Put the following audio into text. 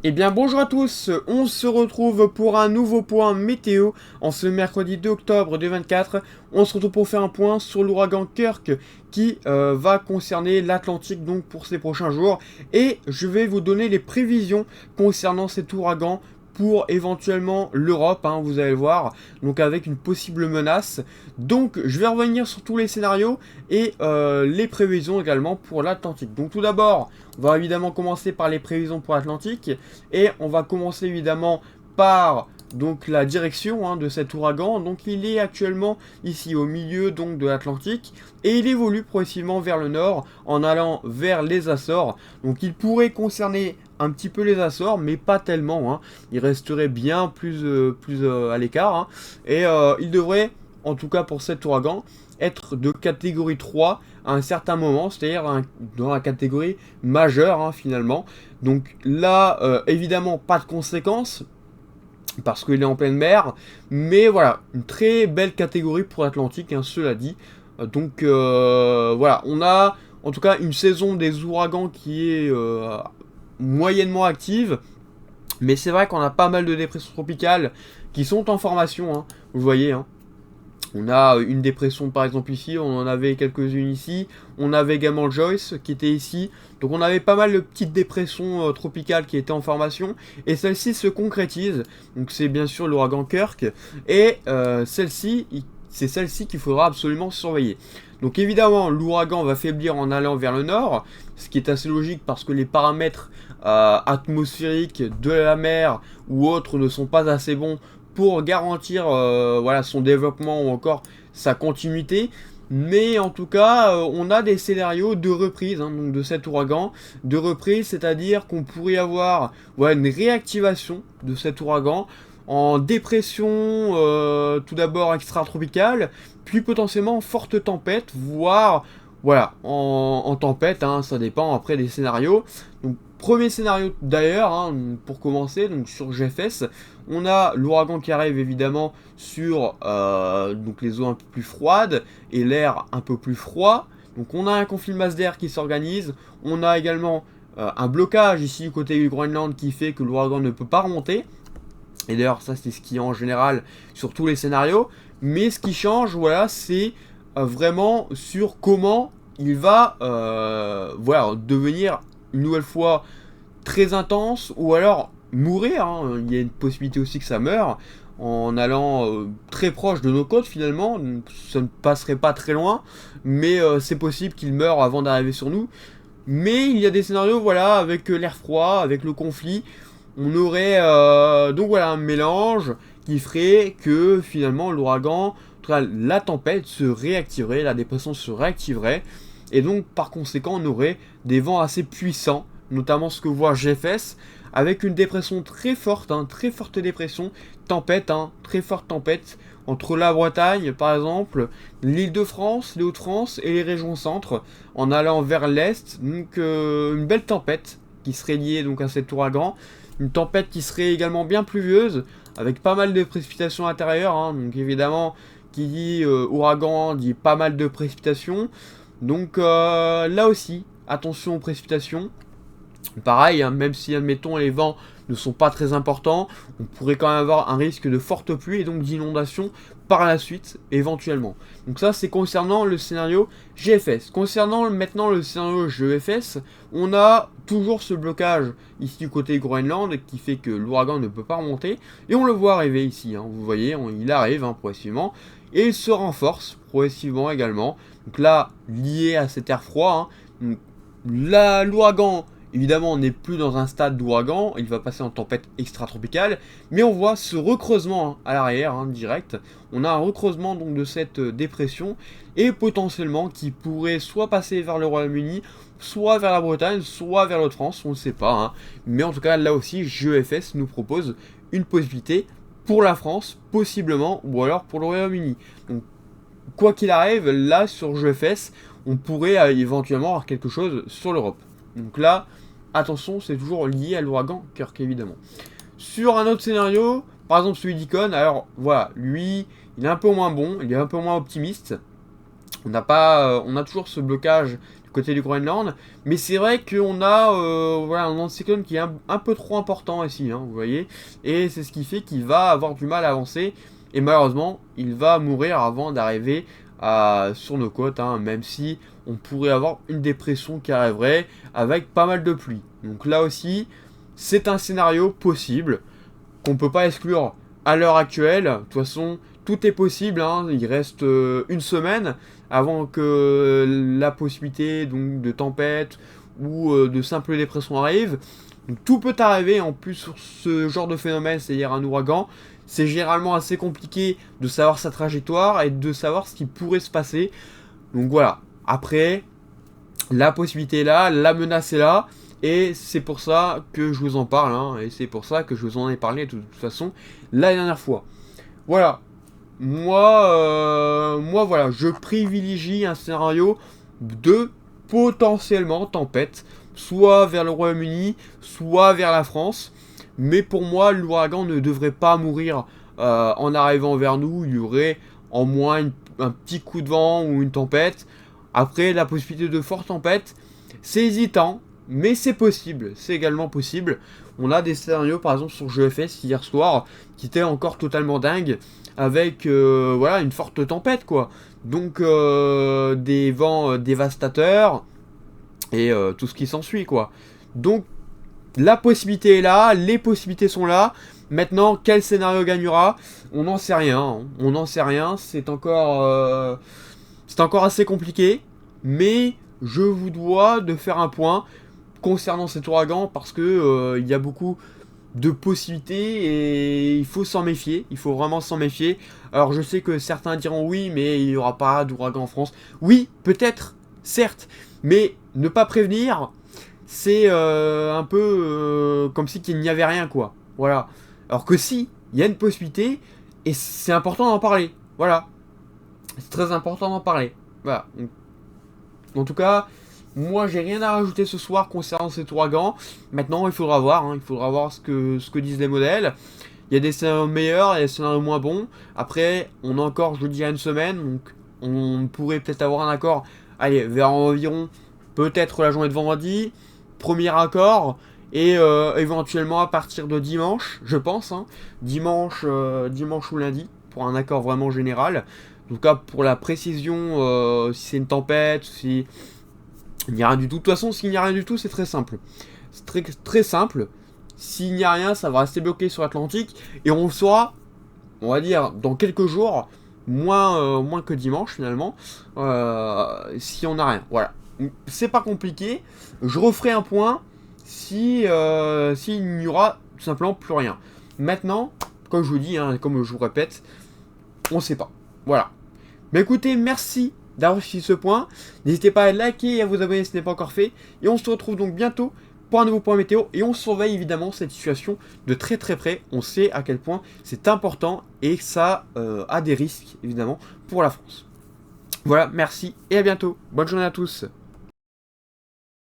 Eh bien bonjour à tous, on se retrouve pour un nouveau point météo en ce mercredi 2 octobre 2024. On se retrouve pour faire un point sur l'ouragan Kirk qui va concerner l'Atlantique donc pour ces prochains jours. Et je vais vous donner les prévisions concernant cet ouragan pour éventuellement l'Europe, hein, vous allez le voir, donc avec une possible menace. Donc je vais revenir sur tous les scénarios et les prévisions également pour l'Atlantique. Donc tout d'abord, on va évidemment commencer par les prévisions pour l'Atlantique et on va commencer évidemment par donc la direction de cet ouragan. Donc il est actuellement ici au milieu donc de l'Atlantique et il évolue progressivement vers le nord en allant vers les Açores. Donc il pourrait concerner un petit peu les Açores mais pas tellement, hein. Il resterait bien plus à l'écart, hein. Et il devrait, en tout cas pour cet ouragan, être de catégorie 3 à un certain moment, c'est-à-dire dans la catégorie majeure, hein, finalement. Donc là, évidemment, pas de conséquences, parce qu'il est en pleine mer, mais voilà, une très belle catégorie pour l'Atlantique, hein, cela dit. Donc voilà, on a en tout cas une saison des ouragans qui est moyennement active, mais c'est vrai qu'on a pas mal de dépressions tropicales qui sont en formation, hein, vous voyez, hein. On a une dépression par exemple ici, on en avait quelques-unes ici. On avait également Joyce qui était ici. Donc on avait pas mal de petites dépressions tropicales qui étaient en formation. Et celle-ci se concrétise. Donc c'est bien sûr l'ouragan Kirk. Et c'est celle-ci qu'il faudra absolument surveiller. Donc évidemment l'ouragan va faiblir en allant vers le nord. Ce qui est assez logique parce que les paramètres atmosphériques de la mer ou autres ne sont pas assez bons pour garantir voilà, son développement ou encore sa continuité. Mais en tout cas, on a des scénarios de reprise, hein, donc de cet ouragan. De reprise, c'est-à-dire qu'on pourrait avoir voilà, une réactivation de cet ouragan en dépression, tout d'abord extra-tropicale, puis potentiellement en forte tempête, voire voilà, en tempête, hein, ça dépend après des scénarios. Donc premier scénario d'ailleurs, hein, pour commencer, donc sur GFS, on a l'ouragan qui arrive évidemment sur donc les eaux un peu plus froides et l'air un peu plus froid. Donc on a un conflit de masse d'air qui s'organise. On a également un blocage ici du côté du Groenland qui fait que l'ouragan ne peut pas remonter. Et d'ailleurs ça c'est ce qui est en général sur tous les scénarios. Mais ce qui change, voilà, c'est vraiment sur comment il va voilà, devenir une nouvelle fois très intense ou alors mourir, hein. Il y a une possibilité aussi que ça meure en allant très proche de nos côtes finalement. Ça ne passerait pas très loin, mais c'est possible qu'il meure avant d'arriver sur nous. Mais il y a des scénarios voilà, avec l'air froid, avec le conflit. On aurait donc voilà un mélange qui ferait que finalement l'ouragan, en tout cas la tempête se réactiverait, la dépression se réactiverait. Et donc par conséquent on aurait des vents assez puissants, notamment ce que voit GFS, avec une dépression très forte, hein, très forte dépression, tempête, hein, très forte tempête, entre la Bretagne par exemple, l'Île-de-France, les Hauts-de-France et les régions centre, en allant vers l'est, donc une belle tempête qui serait liée donc à cet ouragan, une tempête qui serait également bien pluvieuse, avec pas mal de précipitations intérieures, hein, donc évidemment qui dit ouragan dit pas mal de précipitations, donc là aussi, attention aux précipitations. Pareil, hein, même si admettons les vents ne sont pas très importants, on pourrait quand même avoir un risque de forte pluie et donc d'inondation par la suite, éventuellement. Donc ça c'est concernant le scénario GFS. Concernant maintenant le scénario GFS, on a toujours ce blocage ici du côté Groenland qui fait que l'ouragan ne peut pas remonter. Et on le voit arriver ici, hein, vous voyez, il arrive hein, progressivement. Et il se renforce progressivement également. Donc là, lié à cet air froid, hein, l'ouragan évidemment, on n'est plus dans un stade d'ouragan, il va passer en tempête extra-tropicale, mais on voit ce recreusement hein, à l'arrière, hein, direct. On a un recreusement donc de cette dépression, et potentiellement qui pourrait soit passer vers le Royaume-Uni, soit vers la Bretagne, soit vers l'autre France, on ne sait pas. Hein. Mais en tout cas, là aussi, GEFS nous propose une possibilité pour la France, possiblement, ou alors pour le Royaume-Uni. Donc, quoi qu'il arrive, là, sur GEFS, on pourrait éventuellement avoir quelque chose sur l'Europe. Donc là, attention, c'est toujours lié à l'ouragan Kirk, évidemment. Sur un autre scénario, par exemple celui d'Icon, alors voilà, lui, il est un peu moins bon, il est un peu moins optimiste. On a toujours ce blocage du côté du Groenland, mais c'est vrai qu'on a voilà, un anticyclone qui est un peu trop important ici, hein, vous voyez, et c'est ce qui fait qu'il va avoir du mal à avancer, et malheureusement, il va mourir avant d'arriver sur nos côtes, hein, même si on pourrait avoir une dépression qui arriverait avec pas mal de pluie. Donc là aussi, c'est un scénario possible qu'on peut pas exclure à l'heure actuelle. De toute façon, tout est possible, hein. Il reste une semaine avant que la possibilité donc, de tempête ou de simple dépression arrive. Donc, tout peut arriver en plus sur ce genre de phénomène, c'est-à-dire un ouragan. C'est généralement assez compliqué de savoir sa trajectoire et de savoir ce qui pourrait se passer. Donc voilà, après, la possibilité est là, la menace est là. Et c'est pour ça que je vous en parle, hein, et c'est pour ça que je vous en ai parlé de toute façon la dernière fois. Voilà, moi voilà, je privilégie un scénario de potentiellement tempête, soit vers le Royaume-Uni, soit vers la France. Mais pour moi, l'ouragan ne devrait pas mourir en arrivant vers nous. Il y aurait en moins un petit coup de vent ou une tempête. Après, la possibilité de forte tempête, c'est hésitant, mais c'est possible. C'est également possible. On a des scénarios, par exemple, sur GFS hier soir, qui étaient encore totalement dingues, avec voilà, une forte tempête, quoi. Donc, des vents dévastateurs, et tout ce qui s'ensuit, quoi. Donc, la possibilité est là, les possibilités sont là. Maintenant, quel scénario gagnera? On n'en sait rien. Hein. On n'en sait rien. C'est encore assez compliqué. Mais je vous dois de faire un point concernant cet ouragan parce que il y a beaucoup de possibilités et il faut s'en méfier. Il faut vraiment s'en méfier. Alors, je sais que certains diront oui, mais il n'y aura pas d'ouragan en France. Oui, peut-être, certes, mais ne pas prévenir. C'est un peu comme si qu'il n'y avait rien, quoi. Voilà. Alors que si, il y a une possibilité, et c'est important d'en parler. Voilà. C'est très important d'en parler. Voilà. En tout cas, moi, j'ai rien à rajouter ce soir concernant cet ouragan. Maintenant, il faudra voir. Hein, il faudra voir ce que disent les modèles. Il y a des scénarios meilleurs et des scénarios moins bons. Après, on a encore, je dis, à une semaine. Donc, on pourrait peut-être avoir un accord. Allez, vers environ peut-être la journée de vendredi. Premier accord. Et éventuellement à partir de dimanche, je pense. Hein, dimanche ou lundi. Pour un accord vraiment général. En tout cas, pour la précision, si c'est une tempête, si il n'y a rien du tout. De toute façon, s'il n'y a rien du tout, c'est très simple. C'est très, très simple. S'il n'y a rien, ça va rester bloqué sur l'Atlantique. Et on le saura, on va dire, dans quelques jours, moins que dimanche finalement, si on n'a rien. Voilà. C'est pas compliqué. Je referai un point s'il n'y aura tout simplement plus rien. Maintenant, comme je vous dis, hein, comme je vous répète, on ne sait pas. Voilà. Mais écoutez, merci d'avoir suivi ce point. N'hésitez pas à liker et à vous abonner si ce n'est pas encore fait. Et on se retrouve donc bientôt pour un nouveau point météo. Et on surveille évidemment cette situation de très très près. On sait à quel point c'est important et que ça a des risques évidemment pour la France. Voilà, merci et à bientôt. Bonne journée à tous.